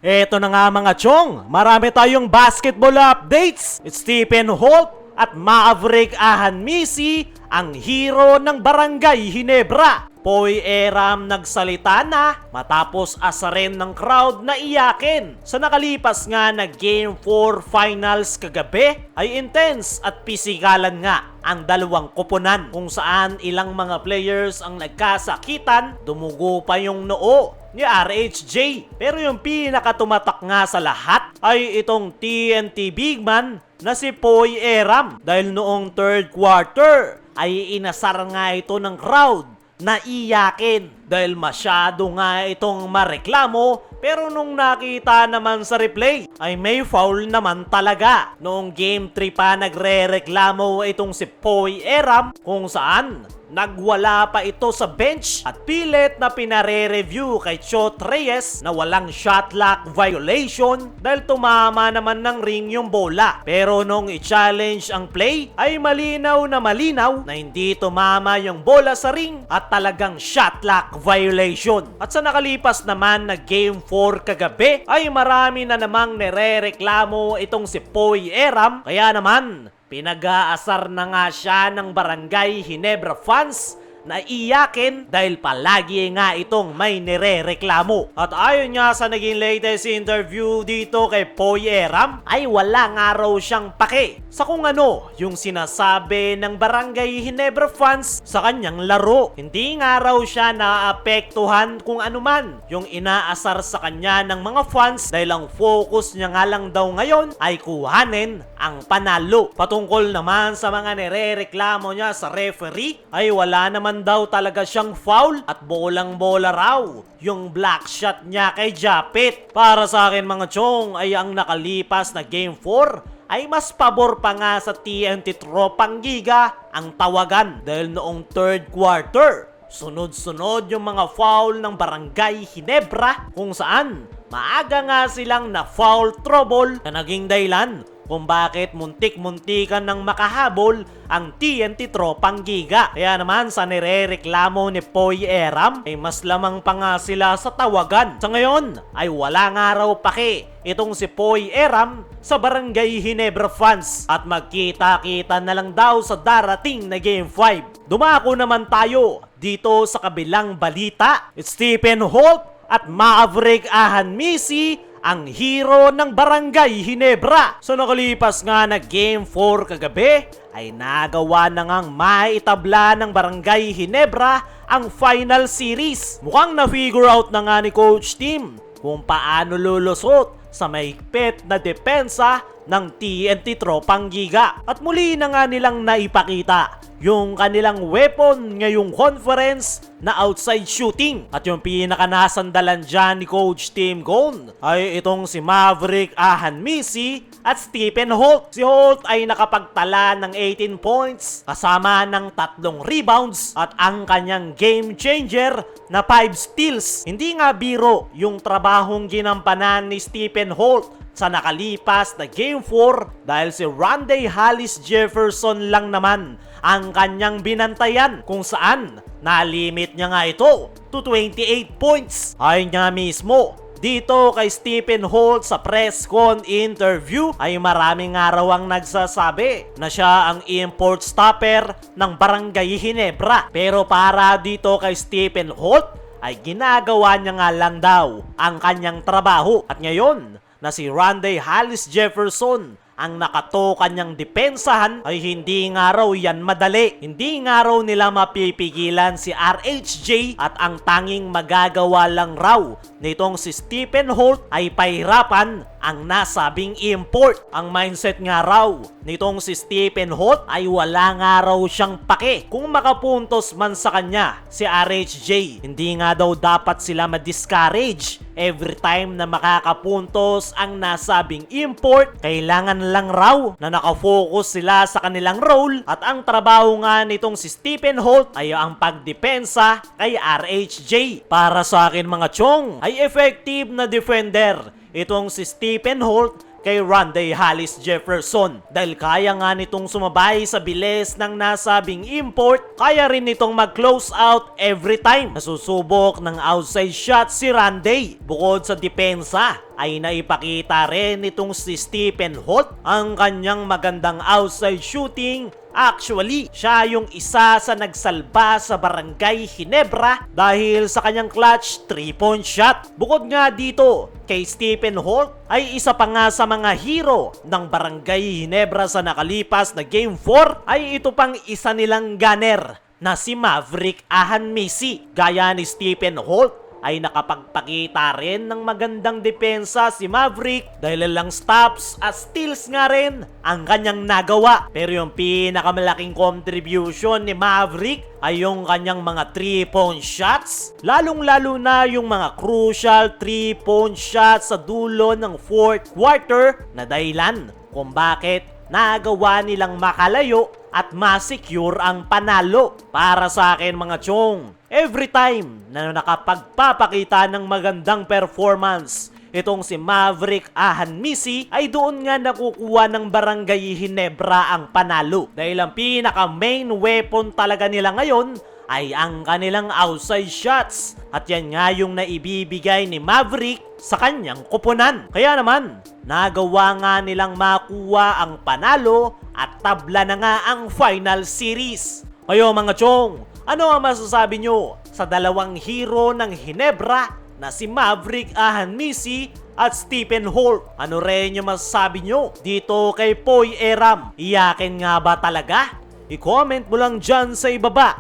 Eto na nga mga chong, marami tayong basketball updates. Stephen Holt at Maverick Ahanmisi, ang hero ng Barangay Ginebra. Poy Eram nagsalita na matapos asarin ng crowd na iyakin. Sa nakalipas nga na Game 4 Finals kagabi ay intense at pisikalan nga ang dalawang koponan kung saan ilang mga players ang nagkasakitan, dumugo pa yung noo ni RHJ. Pero yung pinakatumatak nga sa lahat ay itong TNT bigman na si Poy Eram dahil noong third quarter ay inasar nga ito ng crowd na iyakin dahil masyado nga itong mareklamo. Pero nung nakita naman sa replay ay may foul naman talaga. Noong Game 3 pa nagre-reklamo itong si Poy Eram kung saan nagwala pa ito sa bench at pilit na pinare-review kay Chot Reyes na walang shot clock violation dahil tumama naman ng ring yung bola. Pero nung i-challenge ang play ay malinaw na hindi tumama yung bola sa ring at talagang shot clock violation. At sa nakalipas naman na Game 4 kagabi ay marami na namang nire-reklamo itong si Poy Eram, kaya naman pinag-aasar na nga siya ng Barangay Ginebra fans na iyakin dahil palagi nga itong may nire-reklamo. At ayon nga sa naging latest interview dito kay Poy Eram ay wala nga raw siyang pake sa kung ano yung sinasabi ng Barangay Ginebra fans sa kanyang laro. Hindi nga raw siya naapektuhan kung anuman yung inaasar sa kanya ng mga fans dahil ang focus niya nga lang daw ngayon ay kuhanin ang panalo. Patungkol naman sa mga nire-reklamo niya sa referee ay wala naman daw talaga siyang foul at bolang-bola raw yung block shot niya kay Japit. Para sa akin mga chong ay ang nakalipas na Game 4 ay mas pabor pa nga sa TNT Tropang Giga ang tawagan dahil noong third quarter sunod-sunod yung mga foul ng Barangay Ginebra kung saan maaga nga silang na foul trouble na naging dahilan kung bakit muntik-muntikan ng makahabol ang TNT Tropang Giga. Kaya naman sa nire-reklamo ni Poy Eram ay mas lamang pa nga sila sa tawagan. Sa ngayon ay wala nga raw pake itong si Poy Eram sa Barangay Ginebra fans at magkita-kita na lang daw sa darating na Game 5. Dumako naman tayo dito sa kabilang balita. Stephen Holt at Maverick Ahanmisi, ang hero ng Barangay Ginebra. So nakalipas nga na Game 4 kagabi ay nagawa na ngang maitabla ng Barangay Ginebra ang final series. Mukhang na-figure out na nga ni Coach Tim kung paano lulusot sa mahigpit na depensa ng TNT Tropang Giga. At muli na nga nilang naipakita yung kanilang weapon ngayong conference na outside shooting. At yung pinakanasandalan dyan ni Coach Tim Cone ay itong si Maverick Ahanmisi at Stephen Holt. Si Holt ay nakapagtala ng 18 points kasama ng 3 rebounds at ang kanyang game changer na 5 steals. Hindi nga biro yung trabahong ginampanan ni Stephen Holt sa nakalipas na Game 4 dahil si Rondae Hollis Jefferson lang naman ang kanyang binantayan kung saan nalimit niya nga ito to 28 points. Ay nga mismo dito kay Stephen Holt sa press con interview ay maraming araw ang nagsasabi na siya ang import stopper ng Barangay Ginebra. Pero para dito kay Stephen Holt ay ginagawa niya nga lang daw ang kanyang trabaho. At ngayon na si Rondae Hollis Jefferson ang nakatoka niyang depensahan ay hindi nga raw yan madali. Hindi nga raw nila mapipigilan si RHJ at ang tanging magagawa lang raw nitong si Stephen Holt ay pahirapan ang nasabing import. Ang mindset nga raw nitong si Stephen Holt ay wala nga raw siyang pake kung makapuntos man sa kanya si RHJ. Hindi nga daw dapat sila ma-discourage every time na makakapuntos ang nasabing import. Kailangan lang raw na nakafocus sila sa kanilang role at ang trabaho nga nitong si Stephen Holt ay ang pagdepensa kay RHJ. Para sa akin mga chong ay effective na defender itong si Stephen Holt kay Rondae Hollis Jefferson dahil kaya nga nitong sumabay sa bilis ng nasabing import. Kaya rin nitong mag-close out every time nasusubok ng outside shot si Rondae. Bukod sa depensa ay naipakita rin itong si Stephen Holt ang kanyang magandang outside shooting. Actually, siya yung isa sa nagsalba sa Barangay Ginebra dahil sa kanyang clutch 3-point shot. Bukod nga dito, kay Stephen Holt ay isa pa nga sa mga hero ng Barangay Ginebra sa nakalipas na Game 4 ay ito pang isa nilang gunner na si Maverick Ahanmisi. Gaya ni Stephen Holt ay nakapagpakita rin ng magandang depensa si Maverick dahil lang stops at steals nga rin ang kanyang nagawa. Pero yung pinakamalaking contribution ni Maverick ay yung kanyang mga 3-point shots, lalong-lalo na yung mga crucial 3-point shots sa dulo ng 4th quarter na dahilan kung bakit nagawa nilang makalayo at ma-secure ang panalo. Para sa akin mga chong, every time na nakapagpapakita ng magandang performance itong si Maverick Ahanmisi ay doon nga nakukuha ng Barangay Ginebra ang panalo. Dahil ang pinaka main weapon talaga nila ngayon ay ang kanilang outside shots. At yan nga yung naibibigay ni Maverick sa kanyang koponan. Kaya naman, nagawa nga nilang makuha ang panalo at tabla na nga ang final series. Kayo mga chong, ano ang masasabi nyo sa dalawang hero ng Ginebra na si Maverick Ahanmisi at Stephen Holt? Ano rin yung masasabi nyo dito kay Poy Eram? Iyakin nga ba talaga? I-comment mo lang dyan sa ibaba.